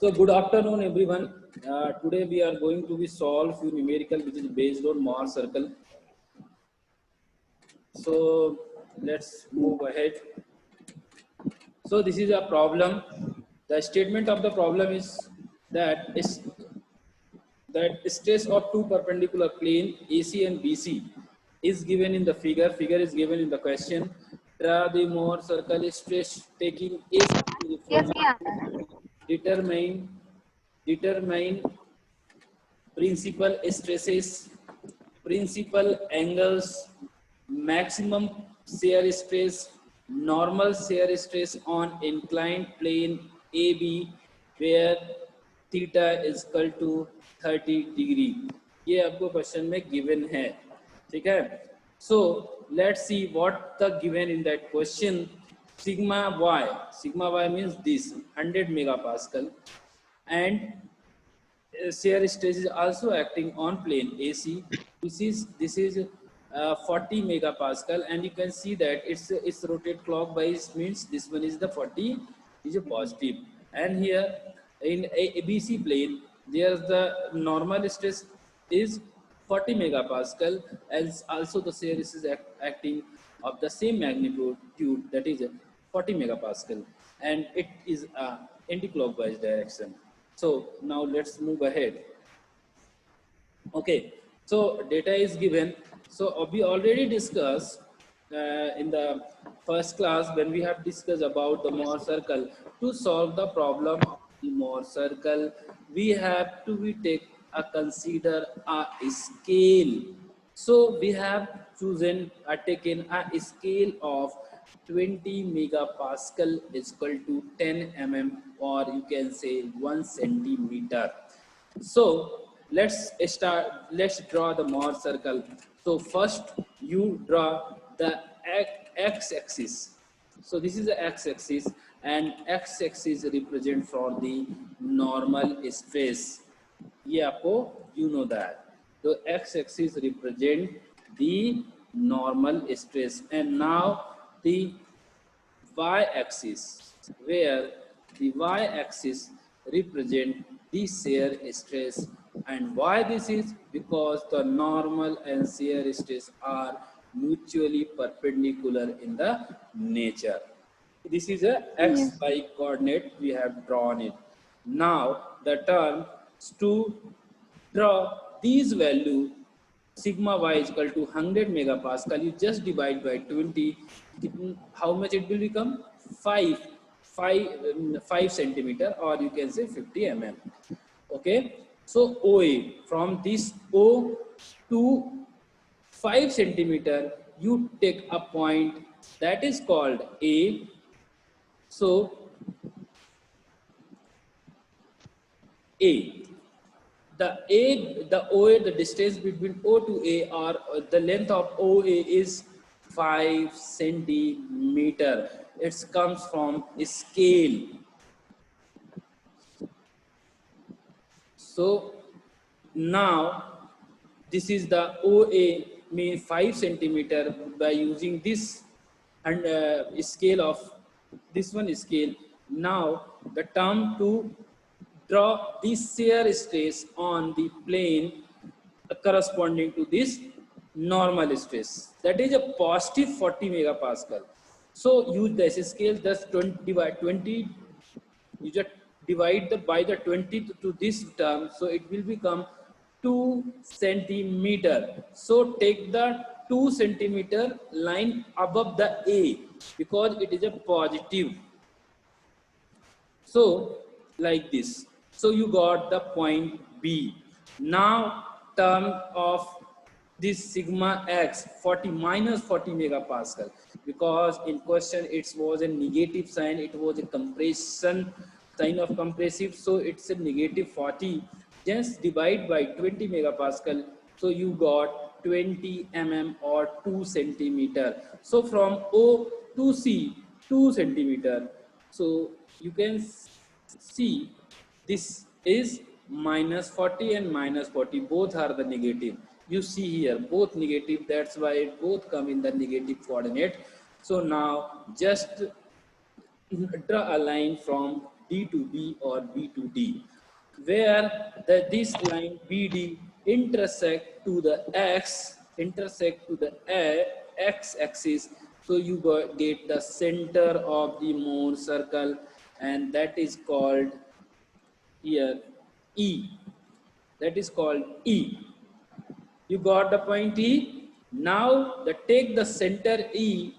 So good afternoon, everyone. Today we are going to be solve few numerical which is based on Mohr circle. So let's move ahead. So this is a problem. The statement of the problem is that stress of two perpendicular plane AC and BC is given in the figure. Figure is given in the question. Draw the Mohr circle stress taking AC to the Yes, front. yeah. Determine principal stresses, principal angles, maximum shear stress, normal shear stress on inclined plane AB where theta is equal to 30 degree. ये आपको question में given है, ठीक है. So let's see what the given in that question. Sigma y means this 100 megapascal and shear stress is also acting on plane AC. This is 40 megapascal, and you can see that it's rotate clockwise, means this one is the 40 is a positive, and here in ABC plane there's the normal stress is 40 megapascal, as also the shear is acting of the same magnitude, that is 40 megapascal, and it is anti-clockwise direction. So now let's move ahead. Okay, so data is given. So we already discussed in the first class when we have discussed about the Mohr circle. To solve the problem of the Mohr circle, we have to consider a scale. So we have taken a scale of 20 megapascal is equal to 10 mm, or you can say 1 centimeter. So let's draw the Mohr circle. So first you draw the x-axis. So this is the x-axis, and x-axis represent for the normal stress. ये आपको you know that. So x-axis represent the normal stress, and now the y-axis, where the y-axis represent the shear stress. And why this is? Because the normal and shear stress are mutually perpendicular in the nature. This is a Yes. xy coordinate, we have drawn it. Now the term to draw these value, sigma y is equal to 100 megapascal, you just divide by 20, how much it will become? 5 centimeter, or you can say 50 mm. Okay, so OA, from this O to 5 centimeter, you take a point that is called A. So A, the OA, the distance between O to A, or the length of OA is 5 centimeter. It comes from scale. So now this is the OA, mean 5 centimeter, by using this and scale of this one scale. Now the term to draw this shear stress on the plane corresponding to this normal stress, that is a positive 40 megapascal. So use this scale, just 20 divide 20, you just divide by the 20 to this term, so it will become 2 centimeter. So take the 2 centimeter line above the A, because it is a positive. So like this. So you got the point B. Now term of this sigma x 40 minus 40 megapascal, because in question it was a negative sign, it was a compression sign of compressive, so it's a negative 40. Just divide by 20 megapascal, so you got 20 mm or 2 centimeter. So from O to C 2 centimeter. So you can see this is minus 40 and minus 40, both are the negative. You see here both negative, that's why it both come in the negative coordinate. So now just draw a line from D to B or B to D, where this line BD intersect to the X axis. So you get the center of the Mohr circle, and that is called here E. That is called E. You got the point E? Now take the center E,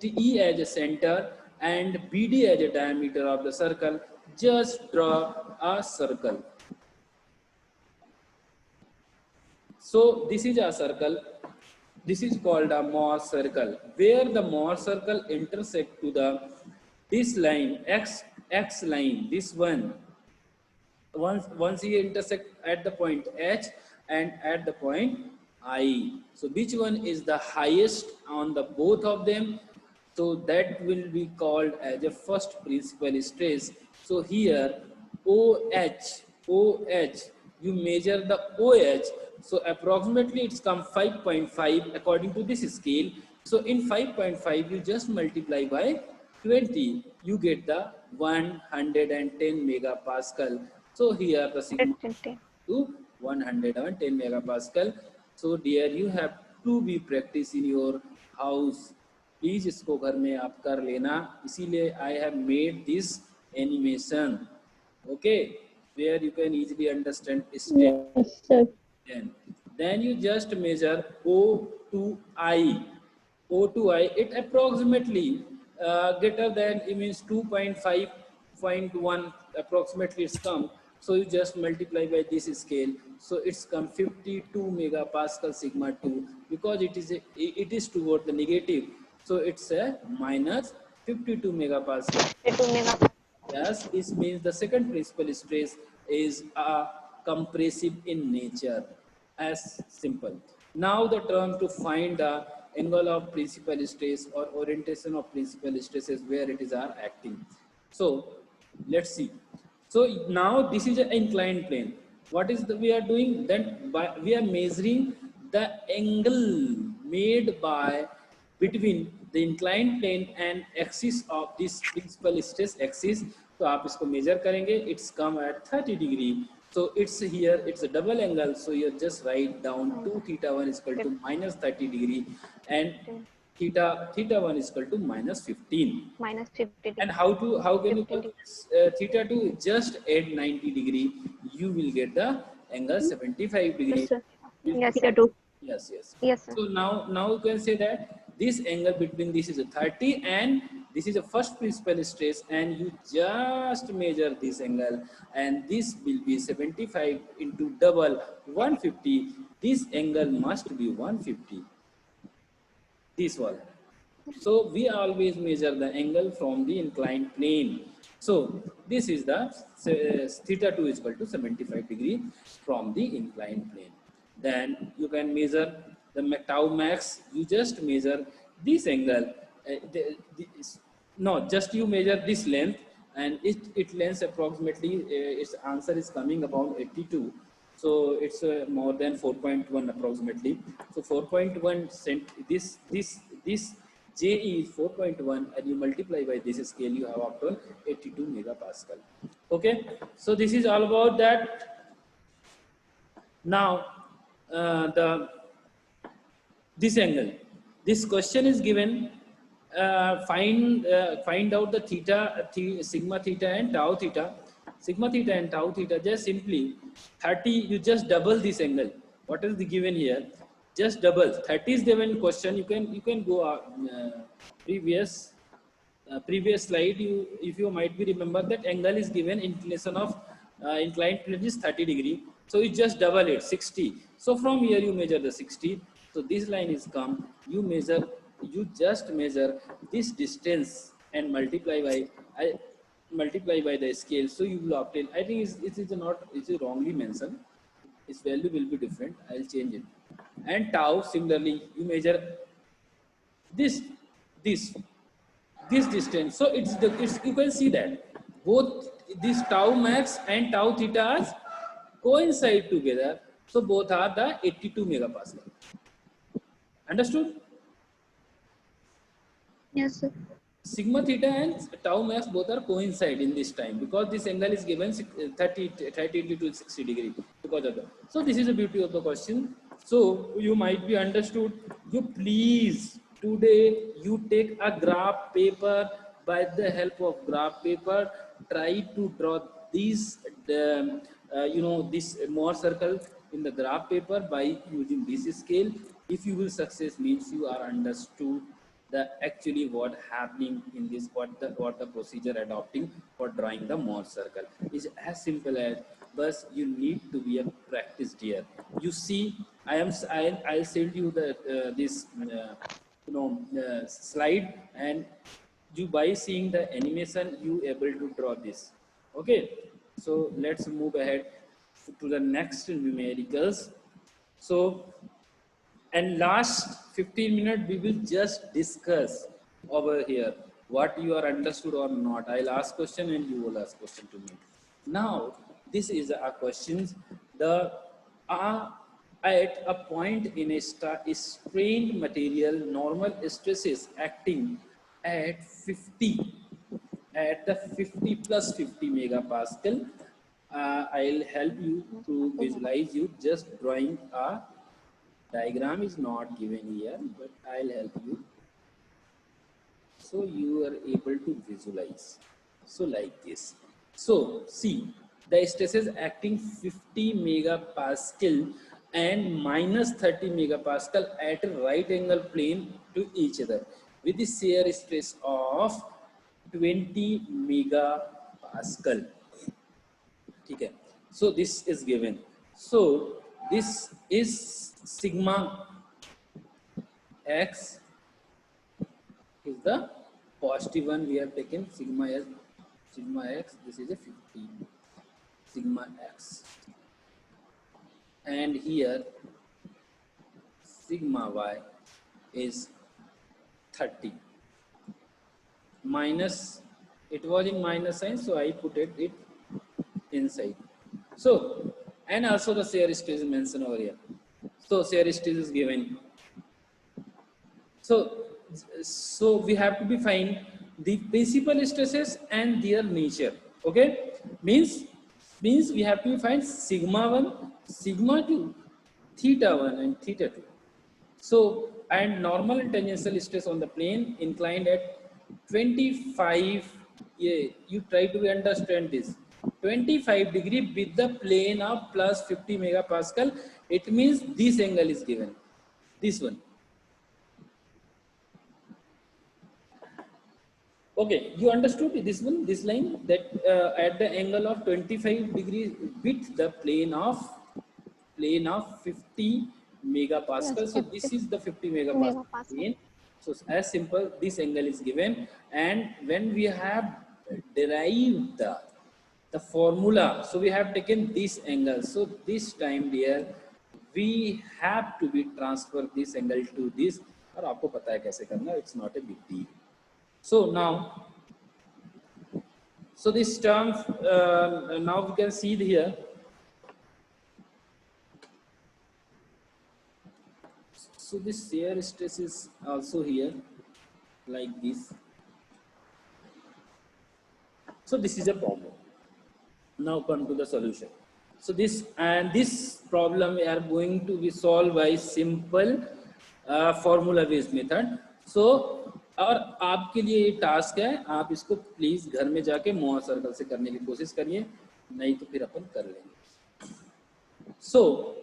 E as a center and BD as a diameter of the circle. Just draw a circle. So this is a circle. This is called a Mohr circle, where the Mohr circle intersect to this line, X line, this one. Once you intersect at the point H and at the point I. So which one is the highest on the both of them? So that will be called as a first principal stress. So here OH, you measure the OH. So approximately it's come 5.5 according to this scale. So in 5.5 you just multiply by 20, you get the 110 megapascal. So here the sigma to 110 megapascal. So dear, you have to be practice in your house. Please इसको घर में आप कर लेना. इसीलिए I have made this animation. Okay, where you can easily understand step. Yes, sir. Then you just measure O to I. O to I, it approximately greater than, it means 2.5.1 approximately it's come. So you just multiply by this scale. So it's come 52 megapascal sigma 2, because it is toward the negative. So it's a minus 52 megapascal. 52 megapascal. Yes, this means the second principal stress is compressive in nature. As simple. Now the term to find the angle of principal stress or orientation of principal stress is where it is are acting. So let's see. So now this is an inclined plane. What is we are doing? Then we are measuring the angle made by between the inclined plane and axis of this principal stress axis. तो आप इसको measure करेंगे. It's come at 30 degree. So it's here, it's a double angle. So you just write down 2 theta 1 is equal to minus 30 degree and theta 1 is equal to minus 15. Minus 50 degree. And how can you put theta 2? Just add 90 degree. You will get the angle 75 degree. Yes, sir. Yes, theta 2. Yes, yes. Yes, sir. So now you can say that this angle between this is a 30 and this is a first principal stress, and you just measure this angle, and this will be 75 into double 150. This angle must be 150. This one. So we always measure the angle from the inclined plane. So this is the theta 2 is equal to 75 degree from the inclined plane. Then you can measure the tau max. You just measure this angle. No, just you measure this length, and it length approximately, its answer is coming about 82. So it's more than 4.1 approximately. So 4.1 cent, this JE is 4.1, and you multiply by this scale, you have up to 82 megapascal. Okay, so this is all about that. Now this angle, this question is given, find out the sigma theta and tau theta. Sigma theta and tau theta, just simply 30, you just double this angle. What is the given here? Just double. 30 is given question. You can go previous slide. If you might be remember that angle is given, inclination of inclined plane is 30 degree. So you just double it, 60. So from here you measure the 60. So this line is come. You just measure this distance and multiply by the scale. So you will obtain. I think it is wrongly mentioned. Its value will be different. I'll change it. And tau, similarly, you measure this distance. So it's you can see that both this tau max and tau theta coincide together. So both are the 82 megapascal. Understood? Yes, sir. sigma theta and tau max both are coincide in this time because this angle is given 30 to 60 degree because of that. So this is the beauty of the question. So you might be understood. You please today you take a graph paper. By the help of graph paper, try to draw these this Mohr circle in the graph paper by using this scale. If you will success means you are understood the actually what happening in this what the procedure adopting for drawing the Mohr circle is as simple as, but you need to be a practiced here. You see, I'll send you the this slide, and you by seeing the animation you able to draw this. Okay, so let's move ahead to the next numericals. So, and last 15 minutes we will just discuss over here what you are understood or not. I'll ask question and you will ask question to me. Now this is a questions. The at a point in a strained material, normal stress is acting at 50 at the 50 plus 50 megapascal. I'll help you to visualize you just drawing a diagram is not given here, but I'll help you so you are able to visualize. So like this. So see, the stress is acting 50 megapascal and minus 30 megapascal at a right angle plane to each other with the shear stress of 20 megapascal. Okay, so this is given. So this is sigma x is the positive one we have taken, sigma x, this is a 50 sigma x, and here sigma y is 30 minus, it was in minus sign so I put it inside. So, and also the shear stress is mentioned over here. So shear stress is given. So we have to be find the principal stresses and their nature. Okay, means we have to find sigma 1, sigma 2, theta 1 and theta 2. So, and normal and tangential stress on the plane inclined at 25. Yeah, you try to understand this. 25 degree with the plane of plus 50 megapascal. It means this angle is given. This one. Okay, you understood this one, this line, that at the angle of 25 degrees with the plane of 50 megapascal. Yes, So this is the 50 megapascal plane. So as simple, this angle is given, and when we have derived the formula, so we have taken this angle. So this time there we have to be transfer this angle to this. और आपको पता है कैसे करना, it's not a big deal. So now, so this term, now we can see here. So this shear stress is also here, like this. So this is a problem. Now come to the solution. So this problem we are going to be solved by simple formula based method. So और आपके लिए ये task है, आप इसको please घर में जाके मोहर सर्कल से करने की कोशिश करिए, नहीं तो फिर अपन कर लेंगे. सो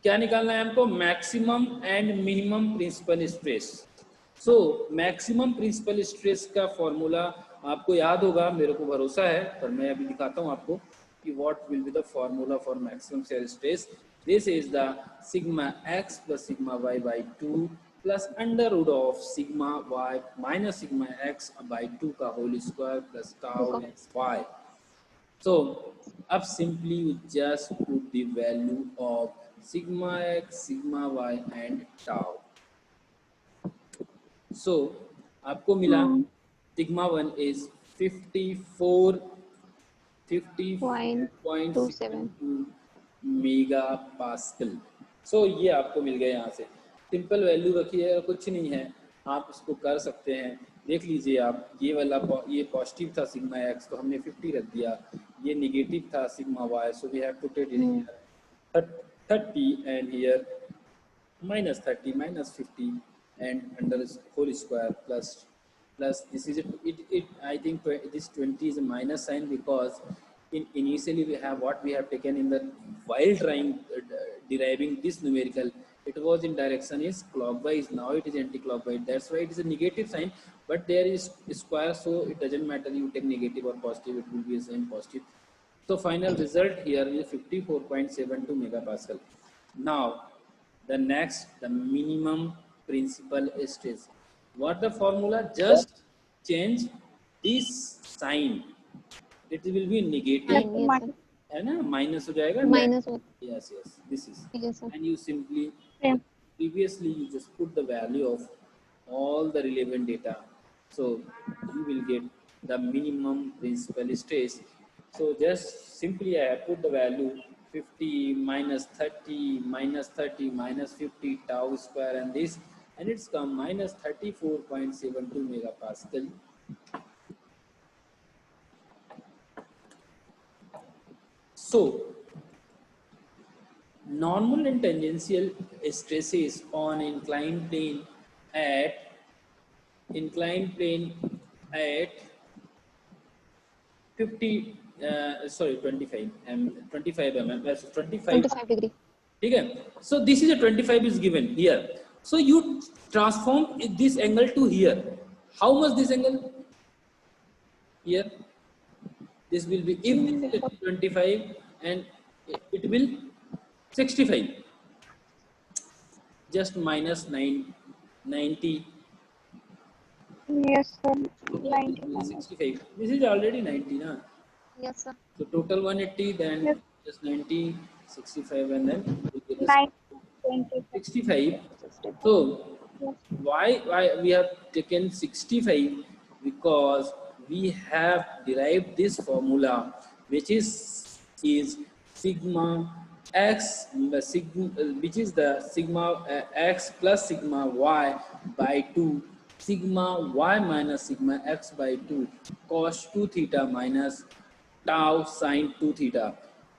क्या निकालना है हमको? Maximum and minimum principal stress. So maximum principal stress का फॉर्मूला आपको याद होगा, मेरे को भरोसा है, पर मैं अभी दिखाता हूं आपको कि what will be the formula for maximum shear stress. This is the sigma x plus sigma y by 2 plus under root of sigma y minus sigma x by 2 का whole square plus tau x y. So अब simply you just put the value of sigma x, sigma y and tau. So आपको मिला sigma 1 is 50.62 megapascal. So ये आपको मिल गया यहाँ से. Simple value रखिए, कुछ नहीं है, आप इसको कर सकते हैं. देख लीजिए आप, ये पॉजिटिव था सिग्मा एक्स तो हमने 50 रख दिया, ये नेगेटिव था sigma y, so we have put it in here 30 and here minus 30 minus 50 and under whole square plus this is it I think this 20 is a minus sign because initially we have what we have taken in the while trying deriving this numerical, it was in direction is clockwise, now it is anti-clockwise, that's why it is a negative sign, but there is square, so it doesn't matter you take negative or positive, it will be the same positive. So final result here is 54.72 megapascal. Now the next, the minimum principal stress. What the formula? Just change this sign. It will be negative, Sign, yes, sir. है ना, minus हो जाएगा. Minus one. Yes, yes. This is. Yes, sir. And you simply Same. previously you just put the value of all the relevant data, so you will get the minimum principal stress. So just simply I put the value 50 minus 30 minus 30 minus 50 tau square and this, and it's come minus 34.72 megapascal. So normal and tangential stresses on inclined plane at 50 25 25 mm 25, 25 degree. ठीक है. So this is a 25 is given here, so you transform this angle to here. How much this angle here? This will be, if this is 25 and it will 65, just minus 90. Yes, sir. Okay, 65. This is already 90, na? Yes, sir. So total 180, then Yes. just 90, 65, and then we get a 920. 65. So why we have taken 65? Because we have derived this formula, which is sigma x sigma, which is the sigma x plus sigma y by 2 sigma y minus sigma x by 2 cos 2 theta minus tau sin 2 theta.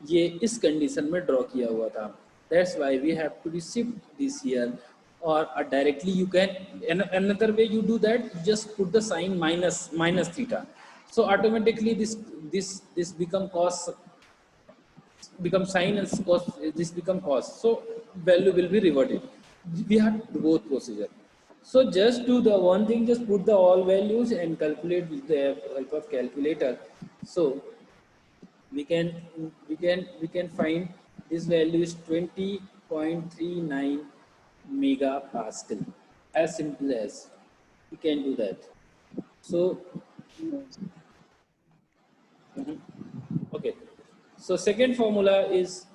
ये इस condition में draw किया हुआ था. That's why we have to shift this here, or directly you can another way you do that, you just put the sign minus theta, so automatically this become cos, become sin, and cos, this become cos, so value will be reverted. We have both procedure. So just do the one thing, just put the all values and calculate with the help of calculator. So we can find this value is 20.39 megapascal. As simple as we can do that. So okay, so second formula is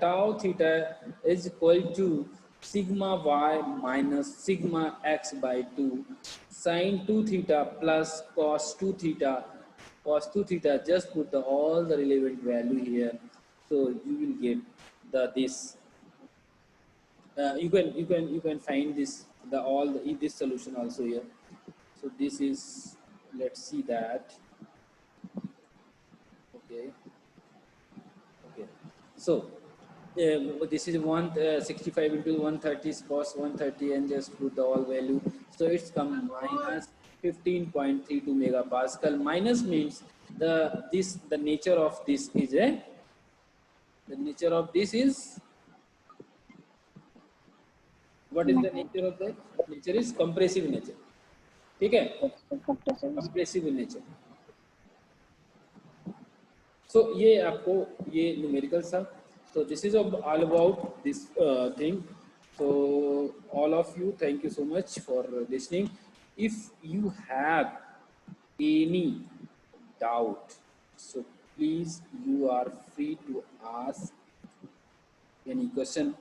tau theta is equal to sigma y minus sigma x by 2 sin 2 theta plus cos 2 theta. Cos 2 theta, just put the all the relevant value here, so you will get the this. You can find this the all the, this solution also here. So this is, let's see that. Okay. So this is 165 into 130 is cos 130, and just put the all value. So it's come minus 15.32 megapascal. Minus means the nature of this is what is the nature of that? Nature is compressive nature. ठीक है? Compressive nature. So ये आपको ये numerical था. So this is all about this thing. So all of you, thank you so much for listening. If you have any doubt, so please you are free to ask any question.